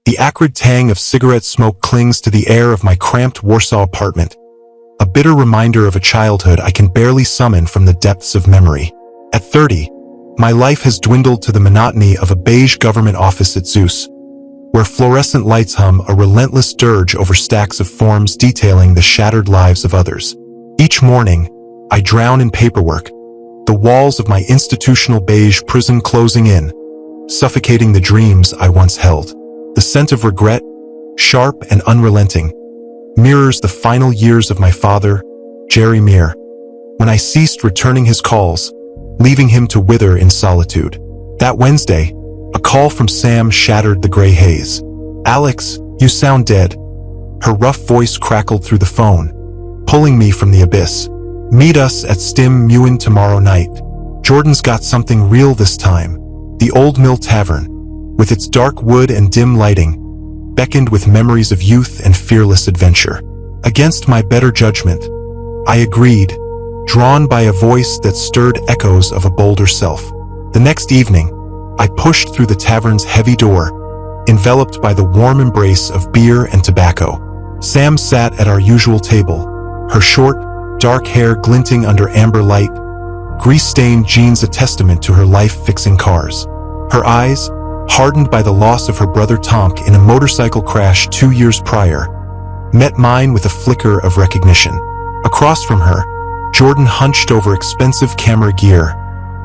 The acrid tang of cigarette smoke clings to the air of my cramped Warsaw apartment, a bitter reminder of a childhood I can barely summon from the depths of memory. At 30, my life has dwindled to the monotony of a beige government office at Zeus, where fluorescent lights hum a relentless dirge over stacks of forms detailing the shattered lives of others. Each morning, I drown in paperwork, the walls of my institutional beige prison closing in, suffocating the dreams I once held. The scent of regret, sharp and unrelenting, mirrors the final years of my father, Jerry Muir, when I ceased returning his calls, leaving him to wither in solitude. That Wednesday, a call from Sam shattered the gray haze. "Alex, you sound dead." Her rough voice crackled through the phone, pulling me from the abyss. "Meet us at Stim Muin tomorrow night. Jordan's got something real this time." The Old Mill Tavern, with its dark wood and dim lighting, beckoned with memories of youth and fearless adventure. Against my better judgment, I agreed, drawn by a voice that stirred echoes of a bolder self. The next evening, I pushed through the tavern's heavy door, enveloped by the warm embrace of beer and tobacco. Sam sat at our usual table, her short, dark hair glinting under amber light, grease-stained jeans a testament to her life fixing cars. Her eyes, hardened by the loss of her brother Tonk in a motorcycle crash 2 years prior, met mine with a flicker of recognition. Across from her, Jordan hunched over expensive camera gear,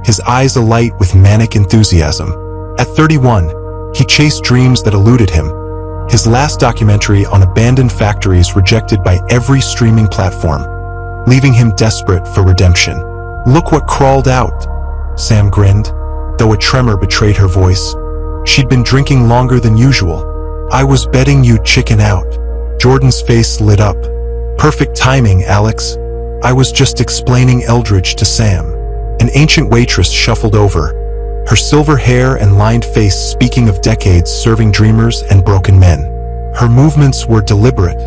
his eyes alight with manic enthusiasm. At 31, he chased dreams that eluded him, his last documentary on abandoned factories rejected by every streaming platform, leaving him desperate for redemption. "Look what crawled out," Sam grinned, though a tremor betrayed her voice. She'd been drinking longer than usual. "I was betting you'd chicken out." Jordan's face lit up. "Perfect timing, Alex. I was just explaining Eldridge to Sam." An ancient waitress shuffled over, her silver hair and lined face speaking of decades serving dreamers and broken men. Her movements were deliberate,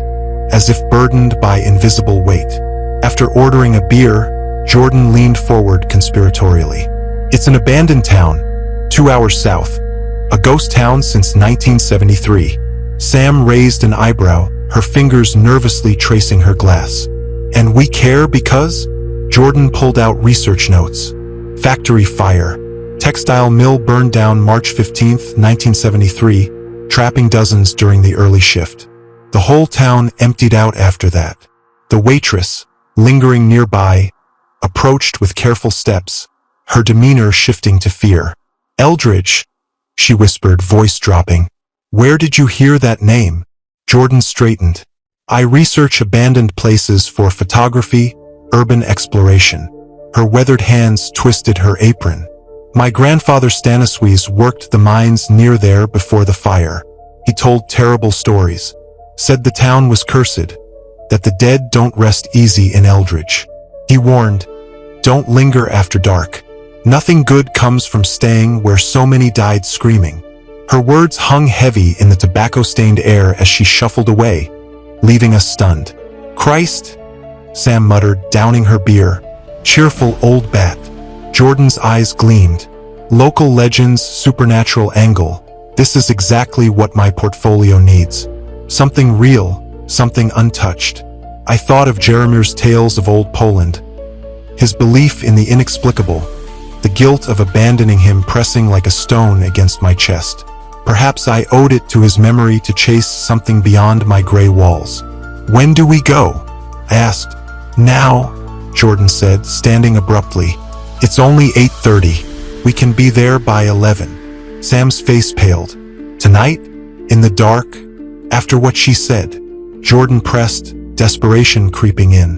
as if burdened by invisible weight. After ordering a beer, Jordan leaned forward conspiratorially. "It's an abandoned town, 2 hours south. A ghost town since 1973. Sam raised an eyebrow, her fingers nervously tracing her glass. "And we care because?" Jordan pulled out research notes. "Factory fire. Textile mill burned down March 15, 1973, trapping dozens during the early shift. The whole town emptied out after that." The waitress, lingering nearby, approached with careful steps, her demeanor shifting to fear. "Eldridge," she whispered, voice dropping. "Where did you hear that name?" Jordan straightened. "I research abandoned places for photography, urban exploration." Her weathered hands twisted her apron. "My grandfather Staniswies worked the mines near there before the fire. He told terrible stories. Said the town was cursed, that the dead don't rest easy in Eldridge. He warned, don't linger after dark. Nothing good comes from staying where so many died screaming." Her words hung heavy in the tobacco-stained air as she shuffled away, leaving us stunned. "Christ," Sam muttered, downing her beer. "Cheerful old bat." Jordan's eyes gleamed. "Local legends, supernatural angle. This is exactly what my portfolio needs. Something real, something untouched." I thought of Jeremir's tales of old Poland, his belief in the inexplicable, the guilt of abandoning him pressing like a stone against my chest. Perhaps I owed it to his memory to chase something beyond my gray walls. "When do we go?" I asked. "Now," Jordan said, standing abruptly. "It's only 8:30. We can be there by 11. Sam's face paled. "Tonight? In the dark? After what she said?" Jordan pressed, desperation creeping in.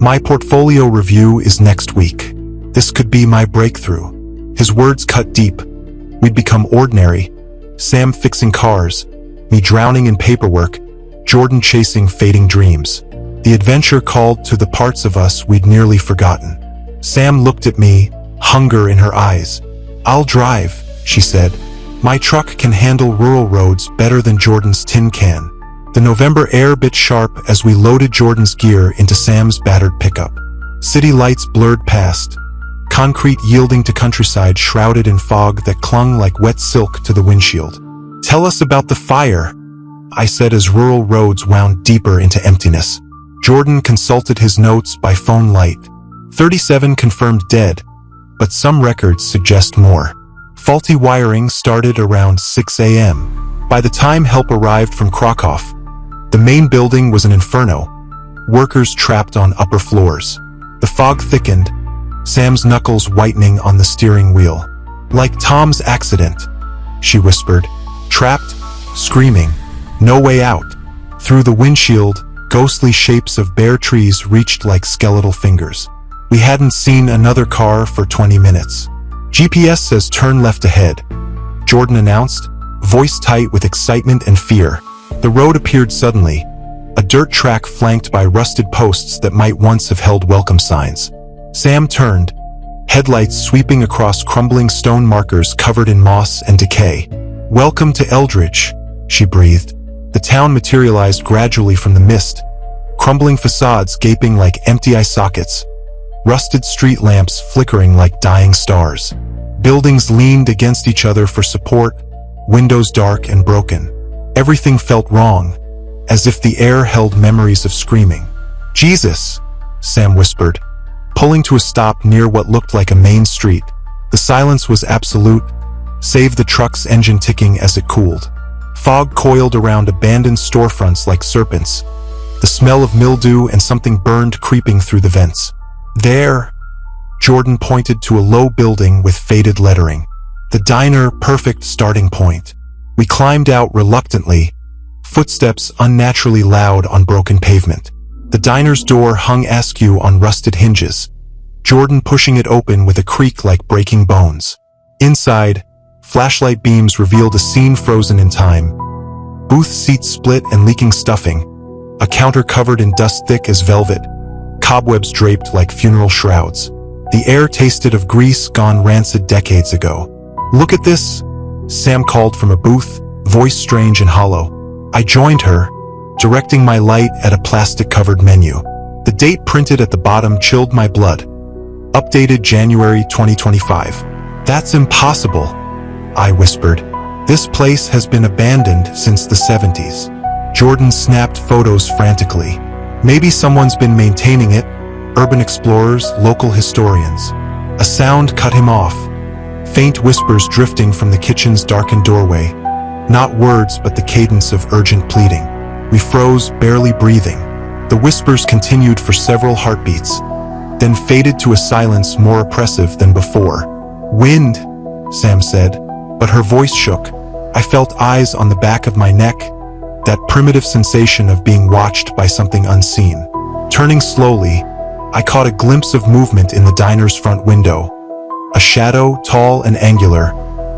"My portfolio review is next week. This could be my breakthrough." His words cut deep. We'd become ordinary. Sam fixing cars, me drowning in paperwork, Jordan chasing fading dreams. The adventure called to the parts of us we'd nearly forgotten. Sam looked at me, hunger in her eyes. "I'll drive," she said. "My truck can handle rural roads better than Jordan's tin can." The November air bit sharp as we loaded Jordan's gear into Sam's battered pickup. City lights blurred past, concrete yielding to countryside shrouded in fog that clung like wet silk to the windshield. "Tell us about the fire," I said as rural roads wound deeper into emptiness. Jordan consulted his notes by phone light. 37 confirmed dead, but some records suggest more. Faulty wiring started around 6 a.m. By the time help arrived from Chronicle, the main building was an inferno, workers trapped on upper floors. The fog thickened, Sam's knuckles whitening on the steering wheel. "Like Tom's accident," she whispered. "Trapped, screaming, no way out." Through the windshield, ghostly shapes of bare trees reached like skeletal fingers. We hadn't seen another car for 20 minutes. "GPS says turn left ahead," Jordan announced, voice tight with excitement and fear. The road appeared suddenly, a dirt track flanked by rusted posts that might once have held welcome signs. Sam turned, headlights sweeping across crumbling stone markers covered in moss and decay. "Welcome to Eldridge," she breathed. The town materialized gradually from the mist, crumbling facades gaping like empty eye sockets, rusted street lamps flickering like dying stars. Buildings leaned against each other for support, windows dark and broken. Everything felt wrong, as if the air held memories of screaming. "Jesus," Sam whispered, pulling to a stop near what looked like a main street. The silence was absolute, save the truck's engine ticking as it cooled. Fog coiled around abandoned storefronts like serpents, the smell of mildew and something burned creeping through the vents. "There," Jordan pointed to a low building with faded lettering. "The diner, perfect starting point." We climbed out reluctantly, footsteps unnaturally loud on broken pavement. The diner's door hung askew on rusted hinges, Jordan pushing it open with a creak like breaking bones. Inside, flashlight beams revealed a scene frozen in time. Booth seats split and leaking stuffing, a counter covered in dust thick as velvet, cobwebs draped like funeral shrouds. The air tasted of grease gone rancid decades ago. "Look at this," Sam called from a booth, voice strange and hollow. I joined her, directing my light at a plastic-covered menu. The date printed at the bottom chilled my blood. Updated January 2025. "That's impossible," I whispered. "This place has been abandoned since the 70s. Jordan snapped photos frantically. "Maybe someone's been maintaining it, urban explorers, local historians." A sound cut him off, faint whispers drifting from the kitchen's darkened doorway. Not words, but the cadence of urgent pleading. We froze, barely breathing. The whispers continued for several heartbeats, then faded to a silence more oppressive than before. "Wind," Sam said, but her voice shook. I felt eyes on the back of my neck, that primitive sensation of being watched by something unseen. Turning slowly, I caught a glimpse of movement in the diner's front window. A shadow, tall and angular,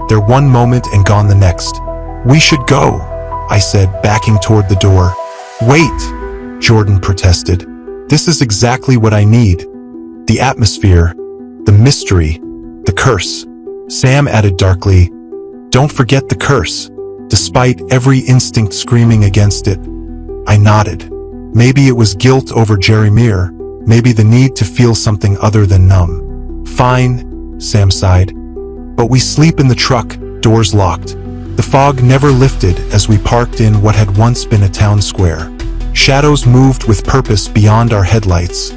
there one moment and gone the next. "We should go," I said, backing toward the door. "Wait," Jordan protested. "This is exactly what I need. The atmosphere, the mystery, the curse." Sam added darkly, "Don't forget the curse." Despite every instinct screaming against it, I nodded. Maybe it was guilt over Jeremiah, maybe the need to feel something other than numb. "Fine," Sam sighed. "But we sleep in the truck, doors locked." The fog never lifted as we parked in what had once been a town square. Shadows moved with purpose beyond our headlights,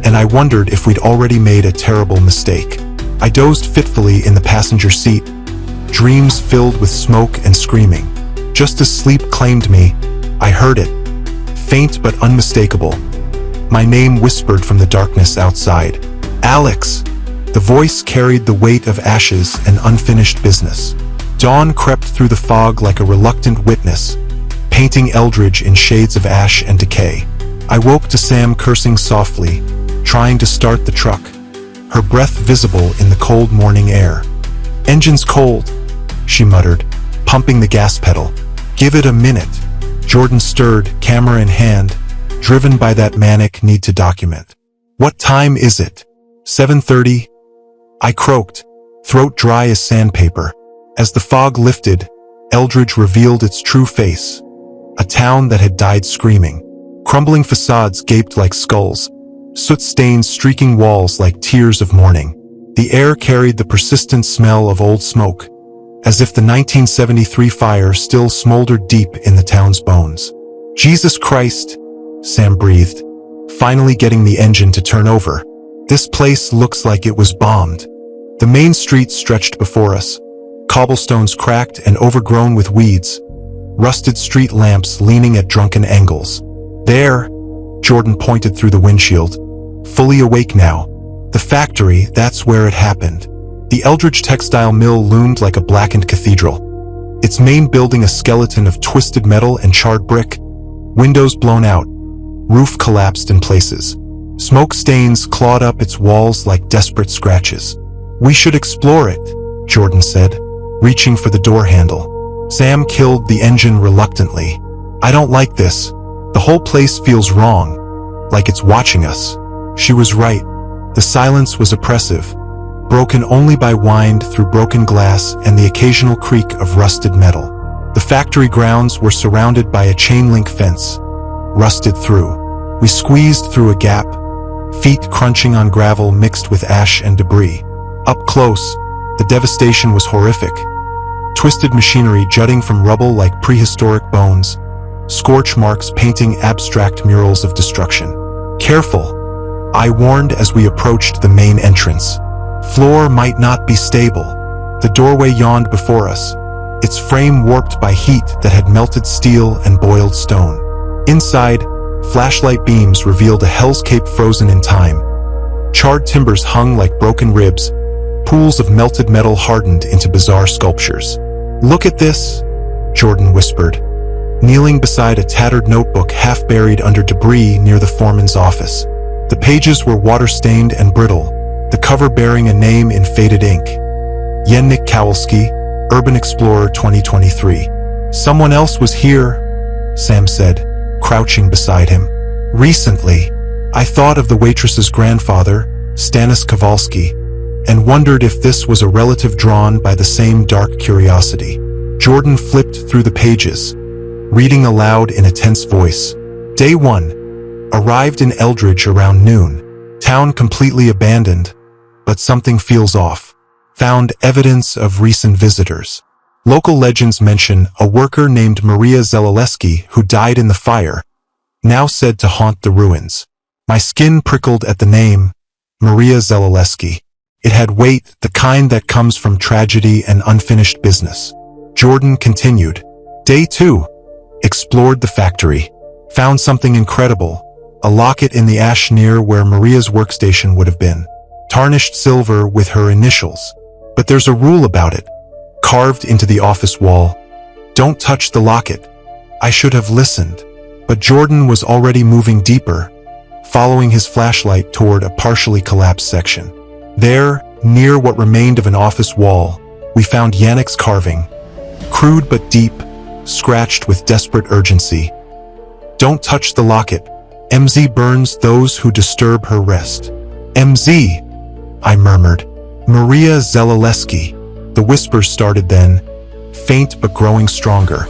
and I wondered if we'd already made a terrible mistake. I dozed fitfully in the passenger seat, dreams filled with smoke and screaming. Just as sleep claimed me, I heard it, faint but unmistakable. My name whispered from the darkness outside. "Alex!" The voice carried the weight of ashes and unfinished business. Dawn crept through the fog like a reluctant witness, painting Eldridge in shades of ash and decay. I woke to Sam cursing softly, trying to start the truck, her breath visible in the cold morning air. "Engine's cold," she muttered, pumping the gas pedal. "Give it a minute." Jordan stirred, camera in hand, driven by that manic need to document. "What time is it?" 7:30. I croaked, throat dry as sandpaper. As the fog lifted, Eldridge revealed its true face. A town that had died screaming. Crumbling facades gaped like skulls, soot stains streaking walls like tears of mourning. The air carried the persistent smell of old smoke, as if the 1973 fire still smoldered deep in the town's bones. Jesus Christ, Sam breathed, finally getting the engine to turn over. This place looks like it was bombed. The main street stretched before us, cobblestones cracked and overgrown with weeds, rusted street lamps leaning at drunken angles. There, Jordan pointed through the windshield, fully awake now. The factory, that's where it happened. The Eldridge textile mill loomed like a blackened cathedral, its main building a skeleton of twisted metal and charred brick, windows blown out, roof collapsed in places. Smoke stains clawed up its walls like desperate scratches. "We should explore it," Jordan said, reaching for the door handle. Sam killed the engine reluctantly. "I don't like this. The whole place feels wrong, like it's watching us." She was right. The silence was oppressive, broken only by wind through broken glass and the occasional creak of rusted metal. The factory grounds were surrounded by a chain-link fence, rusted through. We squeezed through a gap, feet crunching on gravel mixed with ash and debris. Up close, the devastation was horrific. Twisted machinery jutting from rubble like prehistoric bones, scorch marks painting abstract murals of destruction. "Careful," I warned as we approached the main entrance. Floor might not be stable. The doorway yawned before us, its frame warped by heat that had melted steel and boiled stone. Inside, flashlight beams revealed a hellscape frozen in time. Charred timbers hung like broken ribs, pools of melted metal hardened into bizarre sculptures. "Look at this," Jordan whispered, kneeling beside a tattered notebook half buried under debris near the foreman's office. The pages were water-stained and brittle, the cover bearing a name in faded ink. Yennik Kowalski, Urban Explorer 2023. "Someone else was here," Sam said, crouching beside him. "Recently, I thought of the waitress's grandfather, Stanis Kowalski, and wondered if this was a relative drawn by the same dark curiosity." Jordan flipped through the pages, reading aloud in a tense voice. Day 1. Arrived in Eldridge around noon. Town completely abandoned, but something feels off. Found evidence of recent visitors. Local legends mention a worker named Maria Zelaleski who died in the fire, now said to haunt the ruins. My skin prickled at the name, Maria Zelaleski. It had weight, the kind that comes from tragedy and unfinished business. Jordan continued. Day 2. Explored the factory. Found something incredible. A locket in the ash near where Maria's workstation would have been. Tarnished silver with her initials. But there's a rule about it. Carved into the office wall. Don't touch the locket. I should have listened. But Jordan was already moving deeper, following his flashlight toward a partially collapsed section. There, near what remained of an office wall, we found Yannick's carving. Crude but deep, scratched with desperate urgency. Don't touch the locket. MZ burns those who disturb her rest. MZ, I murmured. Maria Zelaleski. The whispers started then, faint but growing stronger.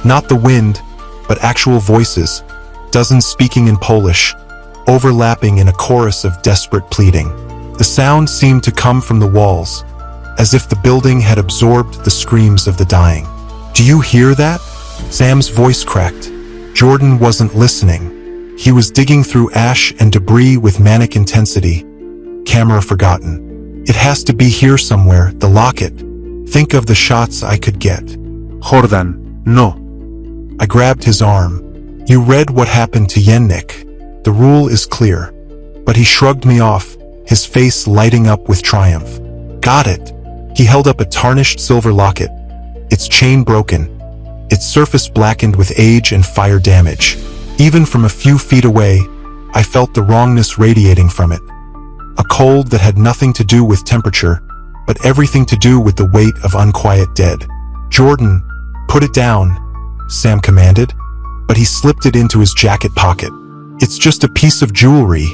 Not the wind, but actual voices, dozens speaking in Polish, overlapping in a chorus of desperate pleading. The sound seemed to come from the walls, as if the building had absorbed the screams of the dying. Do you hear that? Sam's voice cracked. Jordan wasn't listening. He was digging through ash and debris with manic intensity. Camera forgotten. It has to be here somewhere, the locket. Think of the shots I could get. Jordan, no. I grabbed his arm. You read what happened to Yennik. The rule is clear. But he shrugged me off, his face lighting up with triumph. Got it. He held up a tarnished silver locket, its chain broken, its surface blackened with age and fire damage. Even from a few feet away, I felt the wrongness radiating from it. A cold that had nothing to do with temperature, but everything to do with the weight of unquiet dead. Jordan, put it down, Sam commanded, but he slipped it into his jacket pocket. It's just a piece of jewelry,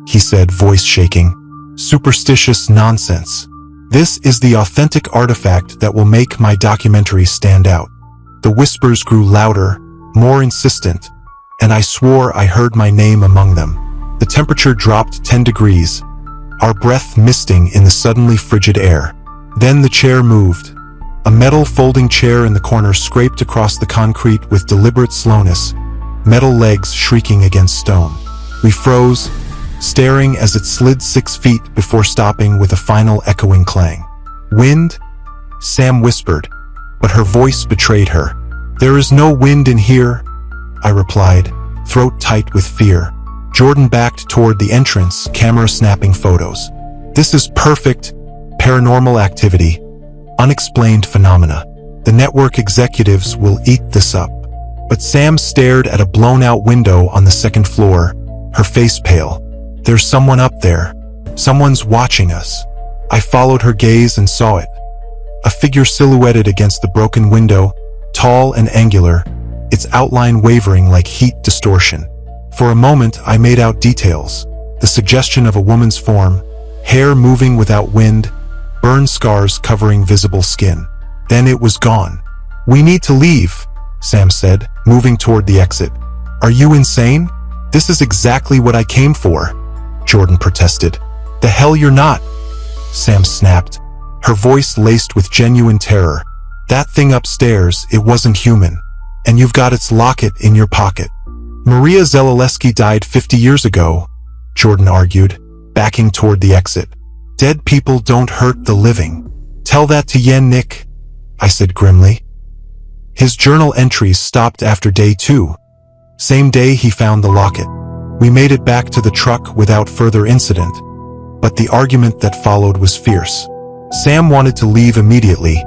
he said, voice shaking. Superstitious nonsense. This is the authentic artifact that will make my documentary stand out. The whispers grew louder, more insistent, and I swore I heard my name among them. The temperature dropped 10 degrees, our breath misting in the suddenly frigid air. Then the chair moved, A metal folding chair in the corner scraped across the concrete with deliberate slowness, metal legs shrieking against stone. We froze, staring as it slid 6 feet before stopping with a final echoing clang. "Wind?" Sam whispered, but her voice betrayed her. "There is no wind in here," I replied, throat tight with fear. Jordan backed toward the entrance, camera snapping photos. "This is perfect paranormal activity. Unexplained phenomena. The network executives will eat this up." But Sam stared at a blown-out window on the 2nd floor, her face pale. "There's someone up there. Someone's watching us." I followed her gaze and saw it. A figure silhouetted against the broken window, tall and angular, its outline wavering like heat distortion. For a moment, I made out details. The suggestion of a woman's form, hair moving without wind, burn scars covering visible skin. Then it was gone. "We need to leave," Sam said, moving toward the exit. "Are you insane? This is exactly what I came for," Jordan protested. "The hell you're not," Sam snapped, her voice laced with genuine terror. "That thing upstairs, it wasn't human. And you've got its locket in your pocket." "Maria Zelaleski died 50 years ago," Jordan argued, backing toward the exit. "Dead people don't hurt the living." "Tell that to Yen Nick," I said grimly. His journal entries stopped after day 2. Same day he found the locket. We made it back to the truck without further incident, but the argument that followed was fierce. Sam wanted to leave immediately.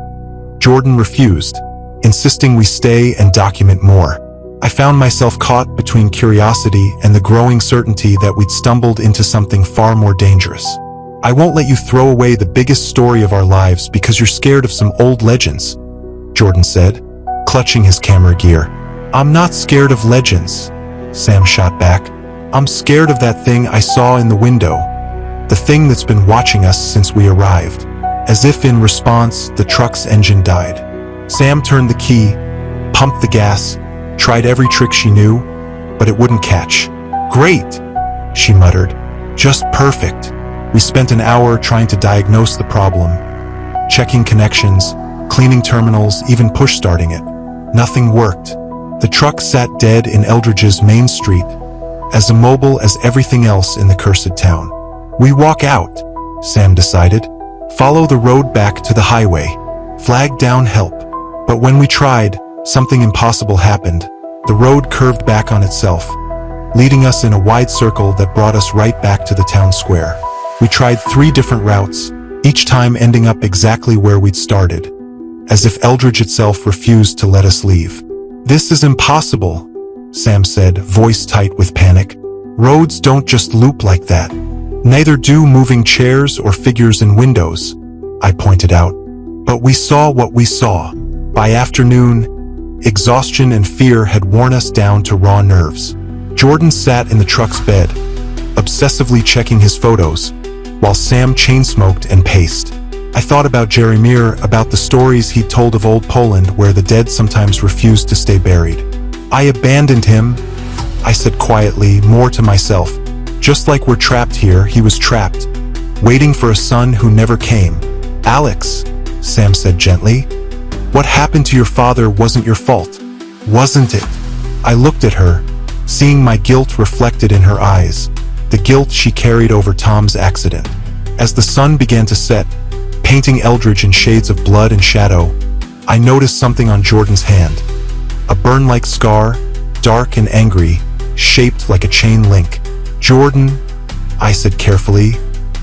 Jordan refused, insisting we stay and document more. I found myself caught between curiosity and the growing certainty that we'd stumbled into something far more dangerous. "I won't let you throw away the biggest story of our lives because you're scared of some old legends," Jordan said, clutching his camera gear. "I'm not scared of legends," Sam shot back. "I'm scared of that thing I saw in the window. The thing that's been watching us since we arrived." As if in response, the truck's engine died. Sam turned the key, pumped the gas, tried every trick she knew, but it wouldn't catch. "Great," she muttered. "Just perfect." We spent an hour trying to diagnose the problem, checking connections, cleaning terminals, even push-starting it. Nothing worked. The truck sat dead in Eldridge's main street, as immobile as everything else in the cursed town. "We walk out," Sam decided. "Follow the road back to the highway. Flag down help." But when we tried, something impossible happened. The road curved back on itself, leading us in a wide circle that brought us right back to the town square. We tried 3 different routes, each time ending up exactly where we'd started, as if Eldridge itself refused to let us leave. "This is impossible," Sam said, voice tight with panic. "Roads don't just loop like that. Neither do moving chairs or figures in windows," I pointed out. But we saw what we saw. By afternoon, exhaustion and fear had worn us down to raw nerves. Jordan sat in the truck's bed, obsessively checking his photos, while Sam chain-smoked and paced. I thought about Jeremiah, about the stories he'd told of old Poland where the dead sometimes refused to stay buried. "I abandoned him," I said quietly, more to myself. "Just like we're trapped here, he was trapped, waiting for a son who never came." "Alex," Sam said gently, "what happened to your father wasn't your fault, wasn't it?" I looked at her, seeing my guilt reflected in her eyes, the guilt she carried over Tom's accident. As the sun began to set, painting Eldridge in shades of blood and shadow, I noticed something on Jordan's hand. A burn-like scar, dark and angry, shaped like a chain link. "Jordan," I said carefully,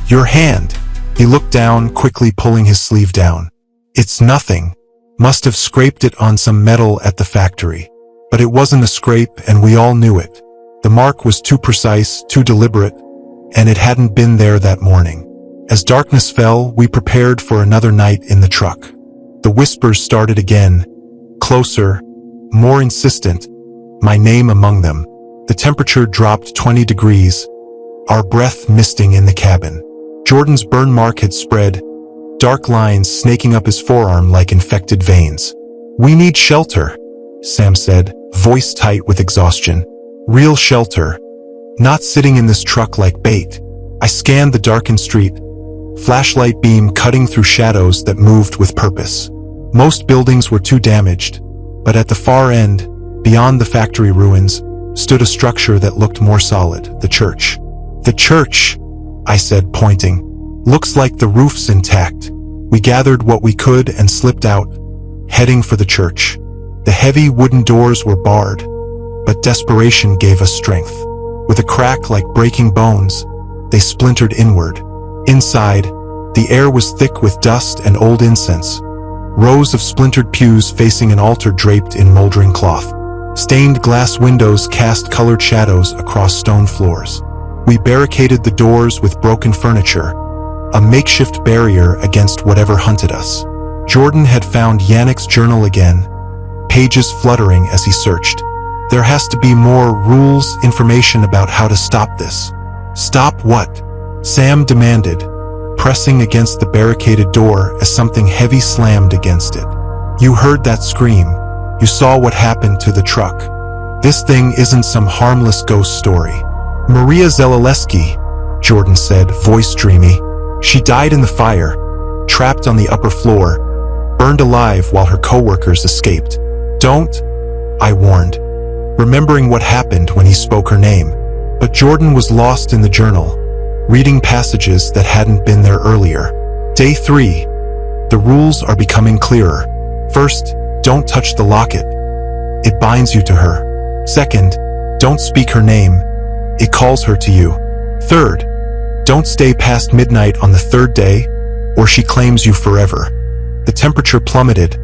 "your hand." He looked down, quickly pulling his sleeve down. "It's nothing. Must have scraped it on some metal at the factory." But it wasn't a scrape, and we all knew it. The mark was too precise, too deliberate, and it hadn't been there that morning. As darkness fell, we prepared for another night in the truck. The whispers started again, closer, more insistent, my name among them. The temperature dropped 20 degrees, our breath misting in the cabin. Jordan's burn mark had spread, dark lines snaking up his forearm like infected veins. "We need shelter," Sam said, voice tight with exhaustion. "Real shelter. Not sitting in this truck like bait." I scanned the darkened street, flashlight beam cutting through shadows that moved with purpose. Most buildings were too damaged, but at the far end, beyond the factory ruins, stood a structure that looked more solid, the church. The church, I said, pointing. Looks like the roof's intact. We gathered what we could and slipped out, heading for the church. The heavy wooden doors were barred, but desperation gave us strength. With a crack like breaking bones, they splintered inward. Inside, the air was thick with dust and old incense. Rows of splintered pews facing an altar draped in moldering cloth. Stained glass windows cast colored shadows across stone floors. We barricaded the doors with broken furniture, a makeshift barrier against whatever hunted us. Jordan had found Yannick's journal again, pages fluttering as he searched. There has to be more rules, information about how to stop this. Stop what? Sam demanded, pressing against the barricaded door as something heavy slammed against it. You heard that scream. You saw what happened to the truck. This thing isn't some harmless ghost story. Maria Zelaleski, Jordan said, voice dreamy. She died in the fire, trapped on the upper floor, burned alive while her co-workers escaped. Don't, I warned, remembering what happened when he spoke her name. But Jordan was lost in the journal, reading passages that hadn't been there earlier. Day 3. The rules are becoming clearer. First, don't touch the locket. It binds you to her. Second, don't speak her name. It calls her to you. Third, don't stay past midnight on the third day, or she claims you forever. The temperature plummeted,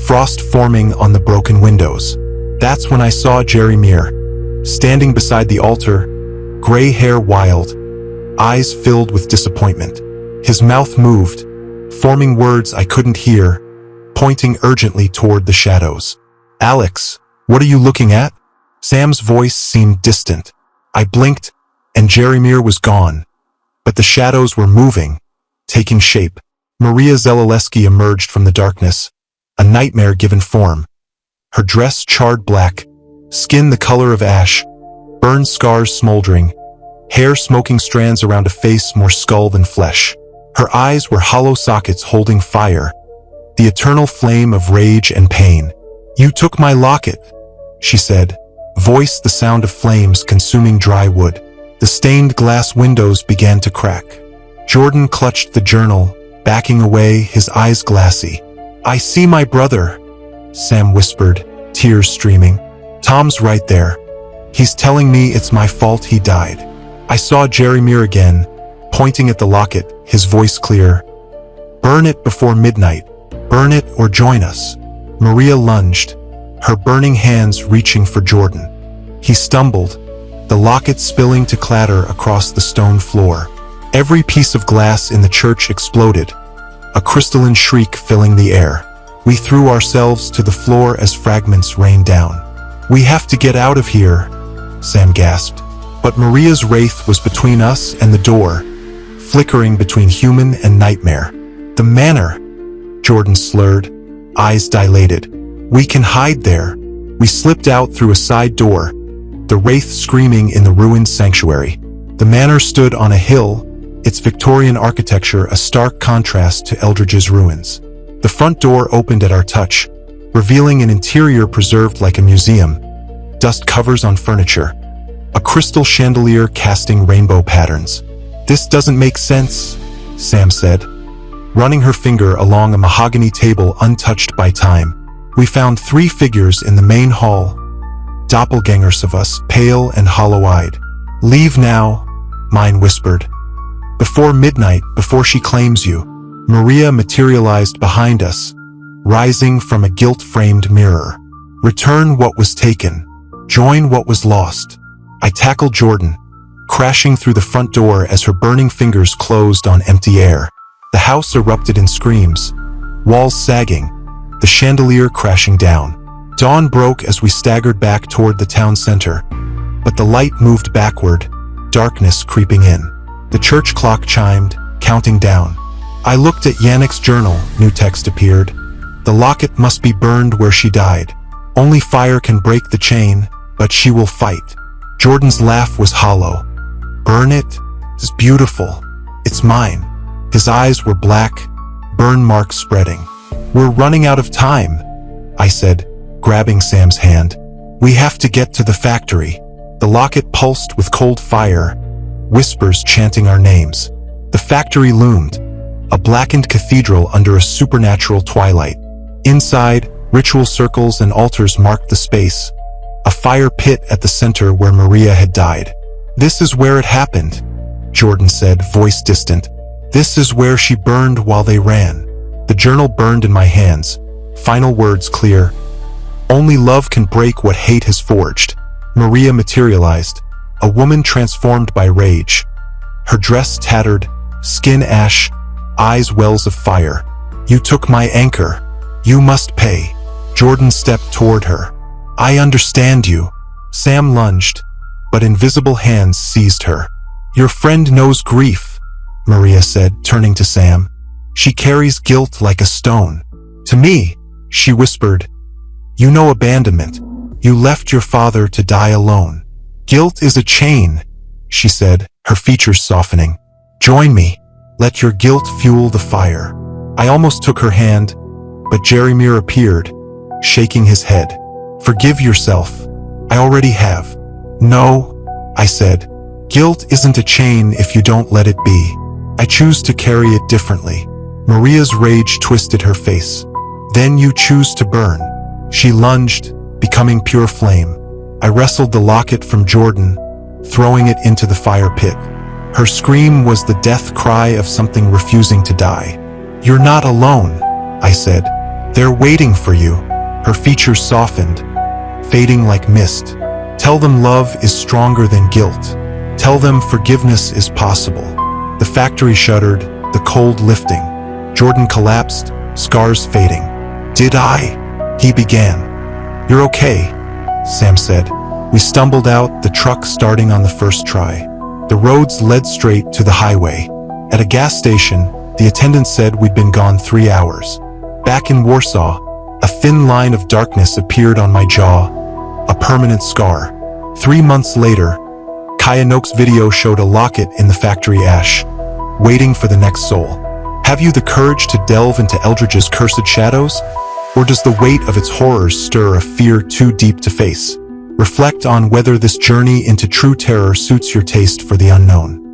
frost forming on the broken windows. That's when I saw Jerry Muir, standing beside the altar, gray hair wild, eyes filled with disappointment. His mouth moved, forming words I couldn't hear, pointing urgently toward the shadows. Alex, what are you looking at? Sam's voice seemed distant. I blinked, and Jerry Muir was gone. But the shadows were moving, taking shape. Maria Zelaleski emerged from the darkness, a nightmare given form. Her dress charred black, skin the color of ash, burn scars smoldering, hair smoking strands around a face more skull than flesh. Her eyes were hollow sockets holding fire, the eternal flame of rage and pain. You took my locket, she said, voice the sound of flames consuming dry wood. The stained glass windows began to crack. Jordan clutched the journal, backing away, his eyes glassy. I see my brother, Sam whispered, tears streaming. Tom's right there. He's telling me it's my fault he died. I saw Jerry Muir again, pointing at the locket, his voice clear. Burn it before midnight. Burn it or join us. Maria lunged, her burning hands reaching for Jordan. He stumbled, the locket spilling to clatter across the stone floor. Every piece of glass in the church exploded, a crystalline shriek filling the air. We threw ourselves to the floor as fragments rained down. We have to get out of here, Sam gasped. But Maria's wraith was between us and the door, flickering between human and nightmare. The manor, Jordan slurred, eyes dilated. We can hide there. We slipped out through a side door, the wraith screaming in the ruined sanctuary. The manor stood on a hill, its Victorian architecture a stark contrast to Eldridge's ruins. The front door opened at our touch, revealing an interior preserved like a museum, dust covers on furniture, a crystal chandelier casting rainbow patterns. This doesn't make sense, Sam said, running her finger along a mahogany table untouched by time. We found 3 figures in the main hall, doppelgangers of us, pale and hollow-eyed. Leave now, mine whispered. Before midnight, before she claims you. Maria materialized behind us, rising from a gilt-framed mirror. Return what was taken. Join what was lost. I tackled Jordan, crashing through the front door as her burning fingers closed on empty air. The house erupted in screams, walls sagging, the chandelier crashing down. Dawn broke as we staggered back toward the town center, but the light moved backward, darkness creeping in. The church clock chimed, counting down. I looked at Yannick's journal, new text appeared. The locket must be burned where she died. Only fire can break the chain, but she will fight. Jordan's laugh was hollow. Burn it? It's beautiful. It's mine. His eyes were black, burn marks spreading. We're running out of time, I said, grabbing Sam's hand. We have to get to the factory. The locket pulsed with cold fire, whispers chanting our names. The factory loomed, a blackened cathedral under a supernatural twilight. Inside, ritual circles and altars marked the space, a fire pit at the center where Maria had died. This is where it happened, Jordan said, voice distant. This is where she burned while they ran. The journal burned in my hands, final words clear. Only love can break what hate has forged. Maria materialized, a woman transformed by rage. Her dress tattered, skin ash, eyes wells of fire. You took my anchor. You must pay. Jordan stepped toward her. I understand you. Sam lunged, but invisible hands seized her. Your friend knows grief, Maria said, turning to Sam. She carries guilt like a stone. To me, she whispered, you know abandonment. You left your father to die alone. Guilt is a chain, she said, her features softening. Join me. Let your guilt fuel the fire. I almost took her hand, but Jeremy appeared, shaking his head. Forgive yourself. I already have. No, I said. Guilt isn't a chain if you don't let it be. I choose to carry it differently. Maria's rage twisted her face. Then you choose to burn. She lunged, becoming pure flame. I wrestled the locket from Jordan, throwing it into the fire pit. Her scream was the death cry of something refusing to die. You're not alone, I said. They're waiting for you. Her features softened, fading like mist. Tell them love is stronger than guilt. Tell them forgiveness is possible. The factory shuddered, the cold lifting. Jordan collapsed, scars fading. Did I? He began. You're okay, Sam said. We stumbled out, the truck starting on the first try. The roads led straight to the highway. At a gas station, the attendant said we'd been gone 3 hours. Back in Warsaw, a thin line of darkness appeared on my jaw, a permanent scar. 3 months later, Kaya Noak's video showed a locket in the factory ash, waiting for the next soul. Have you the courage to delve into Eldridge's cursed shadows? Or does the weight of its horrors stir a fear too deep to face? Reflect on whether this journey into true terror suits your taste for the unknown.